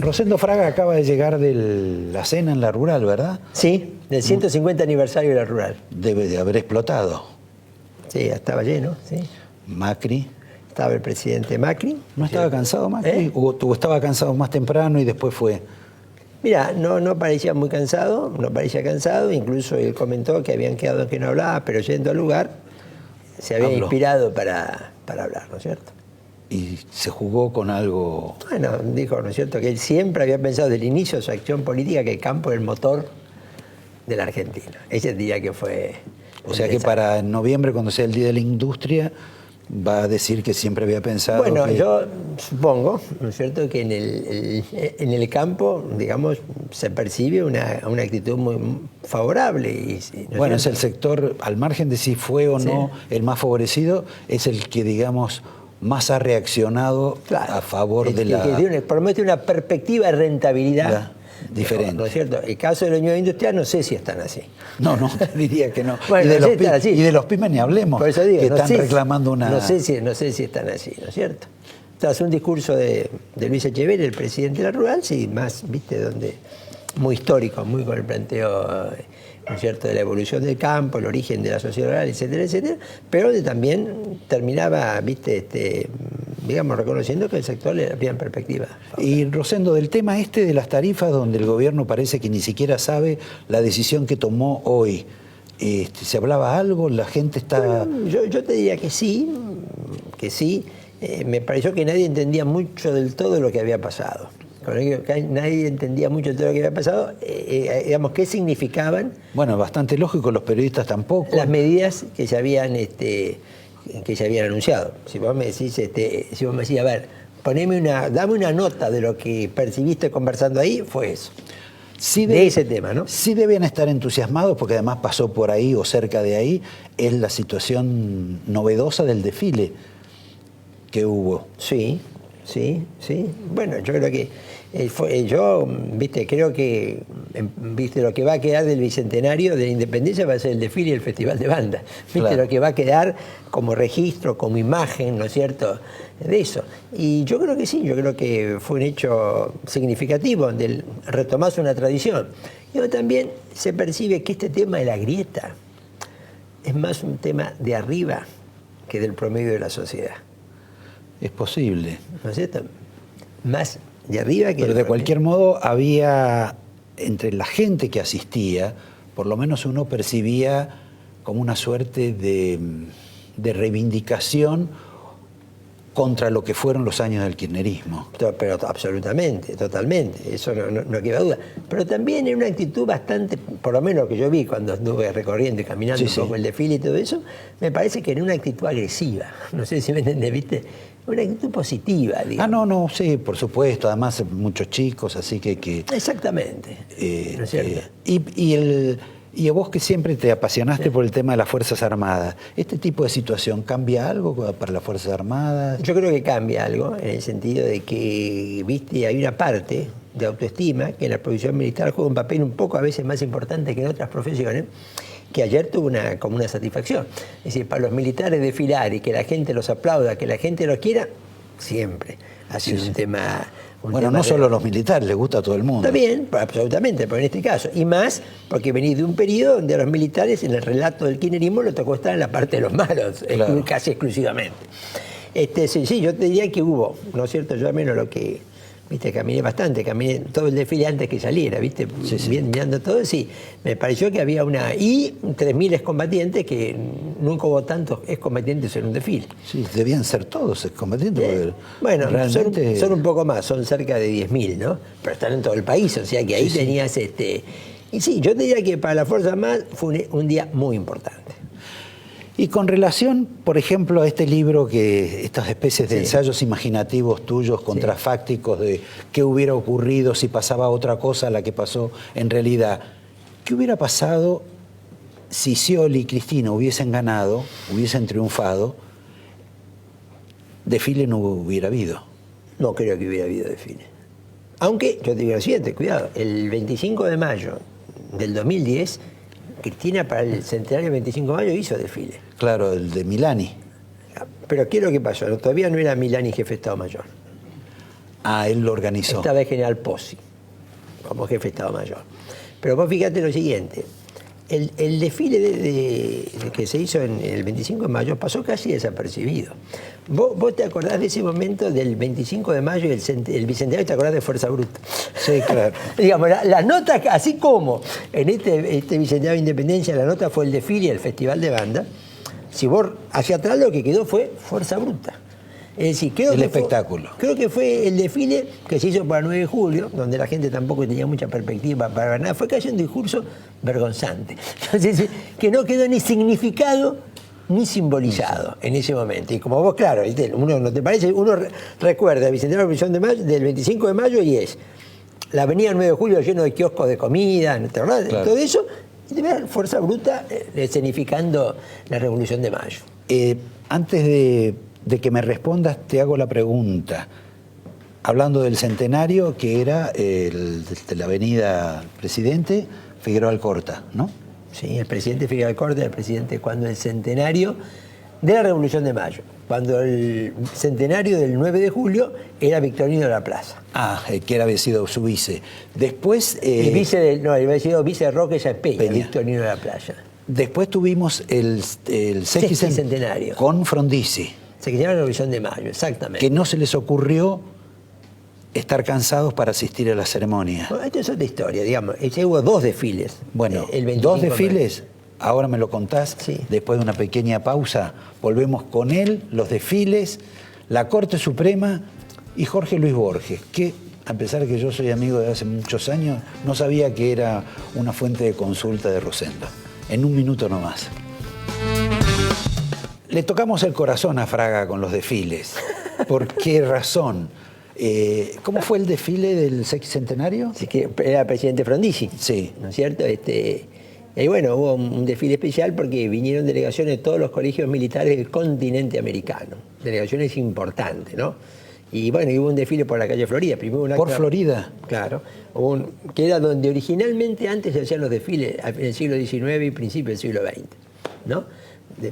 Rosendo Fraga acaba de llegar de la cena en la Rural, ¿verdad? Sí, del 150 aniversario de la Rural. Debe de haber explotado. Sí, estaba lleno, sí. Macri. Estaba el presidente Macri. ¿No estaba cansado Macri? ¿O estaba cansado más temprano y después fue? Mira, no parecía muy cansado, no parecía cansado, incluso él comentó que habían quedado en que no hablaba, pero yendo al lugar se había inspirado para hablar, ¿no es cierto? Y se jugó con algo... Bueno, dijo, ¿no es cierto?, que él siempre había pensado desde el inicio de su acción política que el campo es el motor de la Argentina. Ese diría que fue... O sea que para noviembre, cuando sea el Día de la Industria, va a decir que siempre había pensado Bueno, que... yo supongo, ¿no es cierto?, que en el campo, digamos, se percibe una actitud muy favorable. Bueno, es el sector, al margen de si fue o no el más favorecido, es el que, digamos, más ha reaccionado a favor de la... Que promete una perspectiva de rentabilidad diferente. ¿No es cierto? El caso de la Unión Industrial no sé si están así. No, diría que no. Bueno, y de los pymes ni hablemos, por eso digo, que están reclamando una... No sé si están así, ¿no es cierto? Tras un discurso de Luis Echeverri, el presidente de la Rural, sí, más, viste, donde muy histórico, muy con el planteo, ¿no es cierto?, de la evolución del campo, el origen de la sociedad rural, etcétera, etcétera, pero donde también terminaba, viste, digamos, reconociendo que el sector le había perspectiva. Y Rosendo, del tema de las tarifas, donde el gobierno parece que ni siquiera sabe la decisión que tomó hoy, ¿se hablaba algo? ¿La gente está...? Bueno, yo te diría que sí, me pareció que nadie entendía mucho del todo lo que había pasado. Nadie entendía mucho de todo lo que había pasado, digamos, qué significaban. Bueno, bastante lógico, los periodistas tampoco. Las medidas que se habían anunciado. Si vos me decís, a ver, dame una nota de lo que percibiste conversando ahí, fue eso. Sí de ese tema, ¿no? Sí deben estar entusiasmados, porque además pasó por ahí o cerca de ahí, es la situación novedosa del desfile que hubo. Sí. Bueno, yo creo que creo que lo que va a quedar del Bicentenario de la Independencia va a ser el desfile y el Festival de Banda. Claro. Lo que va a quedar como registro, como imagen, ¿no es cierto?, de eso. Y yo creo que sí, yo creo que fue un hecho significativo donde retomase una tradición. Y también se percibe que este tema de la grieta es más un tema de arriba que del promedio de la sociedad. Es posible. ¿No es cierto? Más de arriba que... Pero de cualquier modo había, entre la gente que asistía, por lo menos uno percibía como una suerte de reivindicación contra lo que fueron los años del kirchnerismo. Pero absolutamente, totalmente, eso no queda duda. Pero también en una actitud bastante, por lo menos que yo vi cuando anduve recorriendo y caminando un poco el desfile y todo eso, me parece que en una actitud agresiva. No sé si me entendés, ¿viste? Una actitud positiva, digamos. Sí, por supuesto. Además, muchos chicos, así que... Exactamente. ¿No es cierto? Y a vos que siempre te apasionaste por el tema de las Fuerzas Armadas, ¿este tipo de situación cambia algo para las Fuerzas Armadas? Yo creo que cambia algo, en el sentido de que, viste, hay una parte de autoestima que en la profesión militar juega un papel un poco a veces más importante que en otras profesiones, que ayer tuvo como una satisfacción. Es decir, para los militares desfilar y que la gente los aplauda, que la gente los quiera, siempre ha sido un tema... No solo a los militares, les gusta a todo el mundo. Está bien, absolutamente, pero en este caso. Y más porque venís de un periodo donde a los militares, en el relato del kirchnerismo, le tocó estar en la parte de los malos, claro, casi exclusivamente. Sí, yo te diría que hubo, ¿no es cierto? Yo al menos lo que... Viste, caminé bastante, caminé todo el desfile antes que saliera, viste, mirando todo, sí. Me pareció que había y 3.000 excombatientes, que nunca hubo tantos excombatientes en un desfile. Sí, debían ser todos excombatientes. Bueno, realmente... son un poco más, son cerca de 10.000, ¿no? Pero están en todo el país, o sea que ahí tenías Y sí, yo te diría que para la Fuerza Armada fue un día muy importante. Y con relación, por ejemplo, a este libro, estas especies de ensayos imaginativos tuyos, contrafácticos, de qué hubiera ocurrido si pasaba otra cosa a la que pasó en realidad, ¿qué hubiera pasado si Scioli y Cristina hubiesen ganado, hubiesen triunfado? Desfile no hubiera habido. No creo que hubiera habido desfile. Aunque, yo te digo lo siguiente, cuidado, el 25 de mayo del 2010... Cristina para el centenario del 25 de mayo hizo desfile. Claro, el de Milani. Pero ¿qué es lo que pasó? Todavía no era Milani jefe de Estado Mayor. Ah, él lo organizó. Estaba el general Pozzi como jefe de Estado Mayor. Pero vos fíjate lo siguiente, el desfile que se hizo en el 25 de mayo pasó casi desapercibido. ¿Vos te acordás de ese momento del 25 de mayo y el bicentenario, te acordás de Fuerza Bruta? Sí, claro. Digamos, las notas, así como en este bicentenario de Independencia, la nota fue el desfile y el Festival de Banda, si vos hacia atrás lo que quedó fue Fuerza Bruta. Es decir, el espectáculo. Creo que fue el desfile que se hizo para el 9 de julio, donde la gente tampoco tenía mucha perspectiva para ver nada. Fue casi un discurso vergonzante. Entonces, que no quedó ni significado ni simbolizado en ese momento. Y como vos, claro, uno, ¿no te parece? Uno recuerda el bicentenario del 25 de mayo y es la avenida 9 de julio lleno de kioscos de comida, claro. Todo eso, y de ver Fuerza Bruta escenificando la Revolución de Mayo. Antes de que me respondas, te hago la pregunta. Hablando del centenario, que era el de la avenida Presidente Figueroa Alcorta, ¿no? Sí, el presidente Figueroa Alcorta, el presidente cuando el centenario de la Revolución de Mayo, cuando el centenario del 9 de julio era Victorino de la Plaza. Ah, que había sido su vice. Después... había sido vice de Roque Peña, Victorino de la Plaza. Después tuvimos el sexticentenario con Frondizi. Se llama la Revolución de Mayo, exactamente. Que no se les ocurrió estar cansados para asistir a la ceremonia. Bueno, esto es otra historia, digamos. Hubo 2 desfiles. Bueno, 2 desfiles, ahora me lo contás, sí. Después de una pequeña pausa, volvemos con él, los desfiles, la Corte Suprema y Jorge Luis Borges, que a pesar de que yo soy amigo de hace muchos años, no sabía que era una fuente de consulta de Rosendo. En un minuto nomás. Le tocamos el corazón a Fraga con los desfiles. ¿Por qué razón? ¿Cómo fue el desfile del sexcentenario? Sí, que era presidente Frondizi. Sí. ¿No es cierto? Y bueno, hubo un desfile especial porque vinieron delegaciones de todos los colegios militares del continente americano. Delegaciones importantes, ¿no? Y bueno, hubo un desfile por la calle Florida. Primero un acto, ¿Por Florida? Claro. Que era donde originalmente antes se hacían los desfiles, en el siglo XIX y principio del siglo XX, ¿no?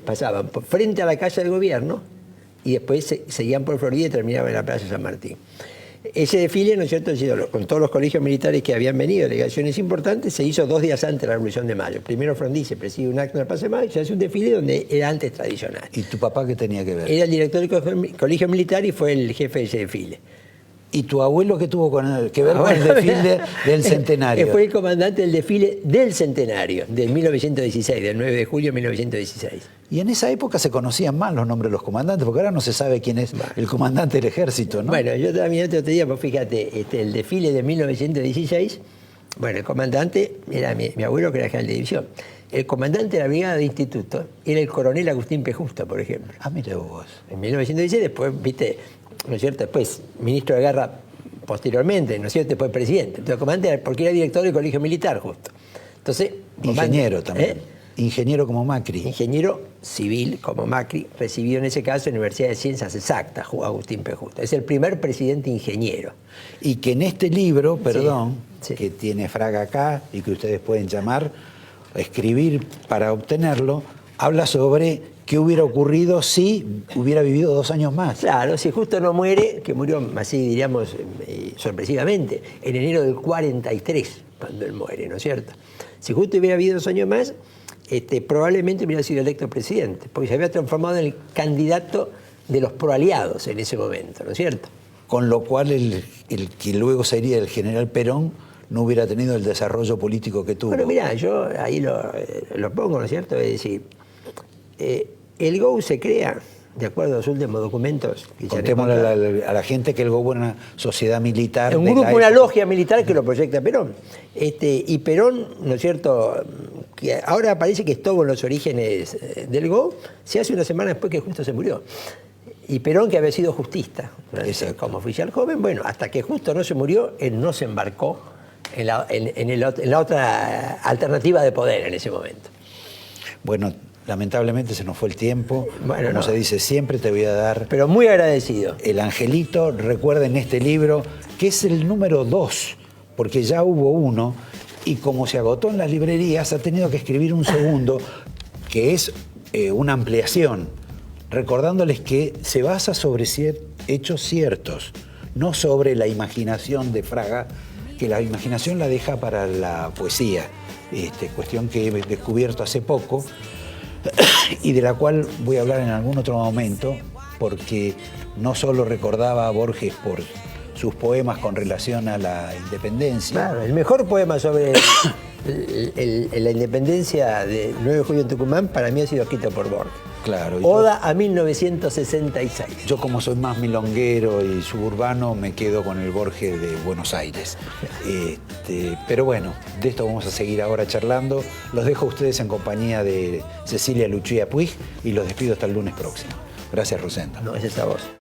Pasaban frente a la Casa del Gobierno y después seguían por Florida y terminaban en la Plaza San Martín. Ese desfile, ¿no es cierto?, con todos los colegios militares que habían venido, delegaciones importantes, se hizo 2 días antes de la Revolución de Mayo. Primero Frondizi preside un acto en la Plaza de Mayo y se hace un desfile donde era antes tradicional. ¿Y tu papá qué tenía que ver? Era el director del colegio militar y fue el jefe de ese desfile. ¿Y tu abuelo qué tuvo que ver con el desfile del centenario? Fue el comandante del desfile del centenario, de 1916, del 9 de julio de 1916. Y en esa época se conocían más los nombres de los comandantes, porque ahora no se sabe quién es el comandante del ejército, ¿no? Bueno, yo también otro día, pues fíjate, el desfile de 1916, bueno, el comandante era mi abuelo, que era general de división. El comandante de la brigada de instituto era el coronel Agustín Pejusta, por ejemplo. Ah, mira vos. En 1916, después, viste, ¿no es cierto? Después, ministro de guerra posteriormente, ¿no es cierto? Después presidente. Entonces, el comandante era porque era director del colegio militar, justo. Entonces, ingeniero también. Ingeniero como Macri. Ingeniero civil como Macri, recibido en ese caso en la Universidad de Ciencias Exactas, Agustín Pejusta. Es el primer presidente ingeniero. Y que en este libro, perdón, sí. que tiene Fraga acá y que ustedes pueden llamar, escribir para obtenerlo, habla sobre qué hubiera ocurrido si hubiera vivido 2 años más. Claro, si justo no muere, que murió así, diríamos, sorpresivamente, en enero del 43, cuando él muere, ¿no es cierto? Si justo hubiera vivido 2 años más, probablemente hubiera sido electo presidente, porque se había transformado en el candidato de los proaliados en ese momento, ¿no es cierto? Con lo cual el que luego sería el general Perón no hubiera tenido el desarrollo político que tuvo. Bueno, mirá, yo ahí lo pongo, ¿no es cierto? Es decir, el GOU se crea, de acuerdo a los últimos documentos. Contémosle a la gente que el GOU era una sociedad militar. Un grupo, una logia militar que lo proyecta Perón. Y Perón, ¿no es cierto?, que ahora parece que estuvo en los orígenes del GOU, se hace una semana después que justo se murió. Y Perón, que había sido justista como oficial joven, bueno, hasta que justo no se murió, él no se embarcó en la otra alternativa de poder en ese momento. Bueno, lamentablemente se nos fue el tiempo. Bueno, como se dice siempre, te voy a dar... Pero muy agradecido. El angelito, recuerden este libro, que es el número 2, porque ya hubo uno, y como se agotó en las librerías, ha tenido que escribir un segundo, que es una ampliación, recordándoles que se basa sobre hechos ciertos. no sobre la imaginación de Fraga, que la imaginación la deja para la poesía, cuestión que he descubierto hace poco y de la cual voy a hablar en algún otro momento, porque no solo recordaba a Borges por sus poemas con relación a la independencia. Claro, el mejor poema sobre la independencia del 9 de julio en Tucumán para mí ha sido escrito por Borges. Claro. Oda a 1966. Yo, como soy más milonguero y suburbano, me quedo con el Borges de Buenos Aires. Pero bueno, de esto vamos a seguir ahora charlando. Los dejo a ustedes en compañía de Cecilia Luchía Puig y los despido hasta el lunes próximo. Gracias, Rosendo. No, es esa voz.